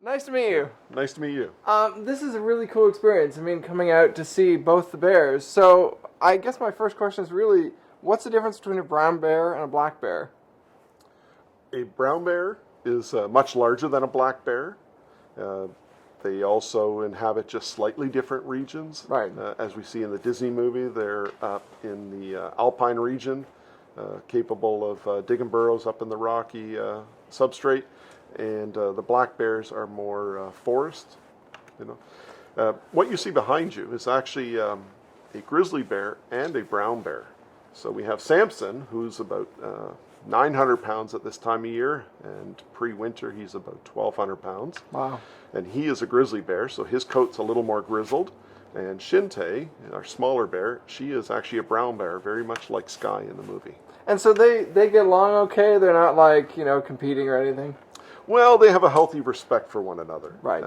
Nice to meet you. Nice to meet you. This is a really cool experience. I mean, coming out to see both the bears. So, I guess my first question is really, what's the difference between a brown bear and a black bear? A brown bear is much larger than a black bear. They also inhabit just slightly different regions. Right. As we see in the Disney movie, they're up in the alpine region, capable of digging burrows up in the rocky substrate. And the black bears are more forest. What you see behind you is actually a grizzly bear and a brown bear. So we have Samson, who's about 900 pounds at this time of year, and pre-winter he's about 1,200 pounds. Wow. And he is a grizzly bear, so his coat's a little more grizzled. And Shinte, our smaller bear, she is actually a brown bear, very much like Sky in the movie. And so they get along okay? They're not like, competing or anything? Well, they have a healthy respect for one another. Right.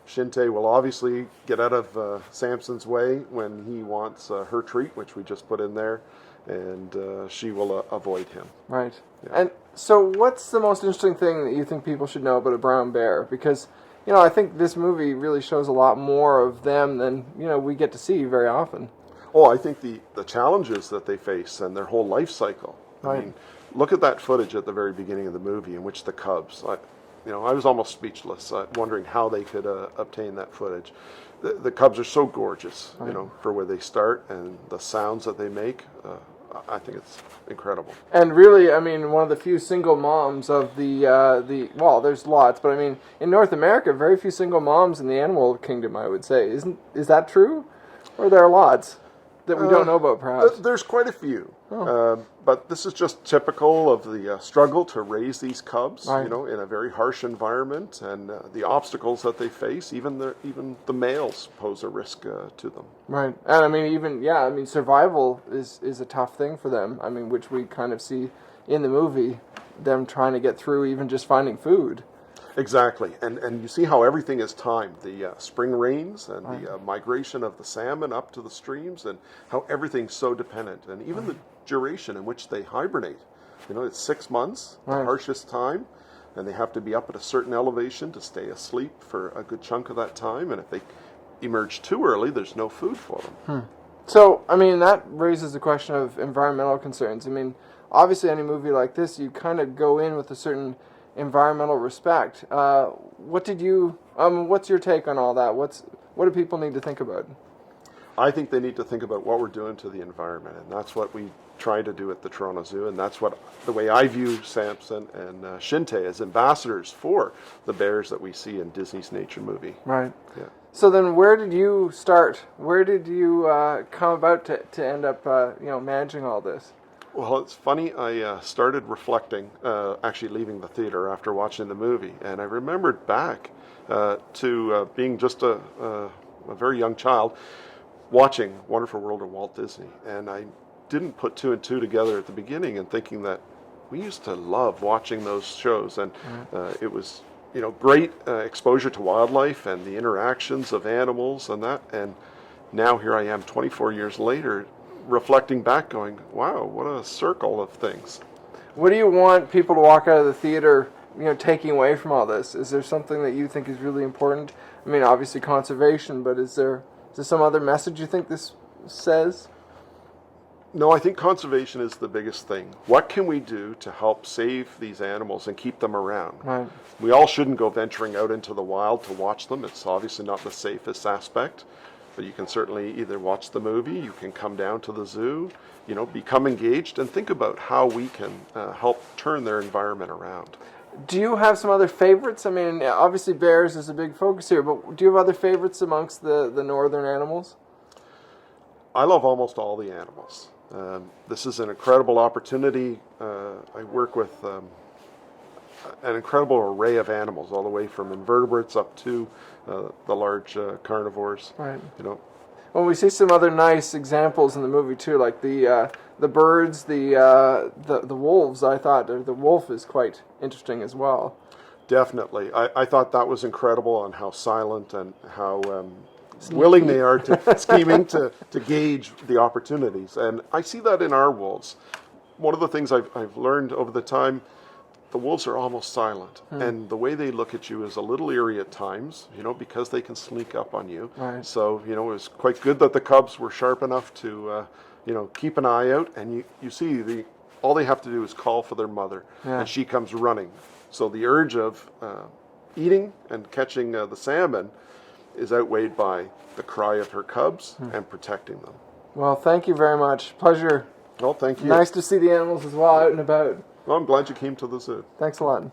Shinte will obviously get out of Samson's way when he wants her treat, which we just put in there, and she will avoid him. Right. Yeah. And so what's the most interesting thing that you think people should know about a brown bear? Because, I think this movie really shows a lot more of them than, we get to see very often. Oh, I think the challenges that they face and their whole life cycle. Right. I mean, look at that footage at the very beginning of the movie in which the cubs... I was almost speechless, wondering how they could obtain that footage. The cubs are so gorgeous, right. For where they start and the sounds that they make. I think it's incredible. And really, one of the few single moms of well, there's lots, but in North America, very few single moms in the animal kingdom, I would say. Is that true? Or there are lots that we don't know about, perhaps? There's quite a few. Oh. But this is just typical of the struggle to raise these cubs, right. In a very harsh environment, and the obstacles that they face. Even the males pose a risk to them. Right. And survival is a tough thing for them. Which we kind of see in the movie, them trying to get through even just finding food. Exactly, and you see how everything is timed. The spring rains and right. the migration of the salmon up to the streams, and how everything's so dependent. And even the duration in which they hibernate. It's 6 months, right. the harshest time, and they have to be up at a certain elevation to stay asleep for a good chunk of that time. And if they emerge too early, there's no food for them. So, that raises the question of environmental concerns. Obviously any movie like this, you kind of go in with a certain environmental respect. What's your take on all that? What do people need to think about? I think they need to think about what we're doing to the environment, and that's what we try to do at the Toronto Zoo, and that's the way I view Samson and Shinte as ambassadors for the bears that we see in Disneynature movie. Right. Yeah. So then, where did you start? Where did you come about to end up, managing all this? Well, it's funny. I started reflecting, actually leaving the theater after watching the movie, and I remembered back to being just a very young child, watching Wonderful World of Walt Disney, and I didn't put two and two together at the beginning, and thinking that we used to love watching those shows, and it was great exposure to wildlife and the interactions of animals and that. And now here I am 24 years later, reflecting back, going, wow, what a circle of things. What do you want people to walk out of the theater taking away from all this? Is there something that you think is really important? Obviously conservation, but is there some other message you think this says? No, I think conservation is the biggest thing. What can we do to help save these animals and keep them around? Right. We all shouldn't go venturing out into the wild to watch them. It's obviously not the safest aspect, but you can certainly either watch the movie, you can come down to the zoo, become engaged and think about how we can help turn their environment around. Do you have some other favorites? Obviously bears is a big focus here, but do you have other favorites amongst the northern animals? I love almost all the animals. This is an incredible opportunity. I work with an incredible array of animals, all the way from invertebrates up to the large carnivores. Right. Well, we see some other nice examples in the movie too, like the birds, the wolves. I thought the wolf is quite interesting as well. Definitely, I thought that was incredible on how silent and how willing they are to scheming to gauge the opportunities, and I see that in our wolves. One of the things I've learned over the time, the wolves are almost silent, and the way they look at you is a little eerie at times, because they can sneak up on you. Right. So, it was quite good that the cubs were sharp enough to, keep an eye out, and you see all they have to do is call for their mother, and she comes running. So the urge of eating and catching the salmon is outweighed by the cry of her cubs and protecting them. Well, thank you very much. Pleasure. Well, thank you. Nice to see the animals as well out and about. Well, I'm glad you came to the zoo. Thanks a lot.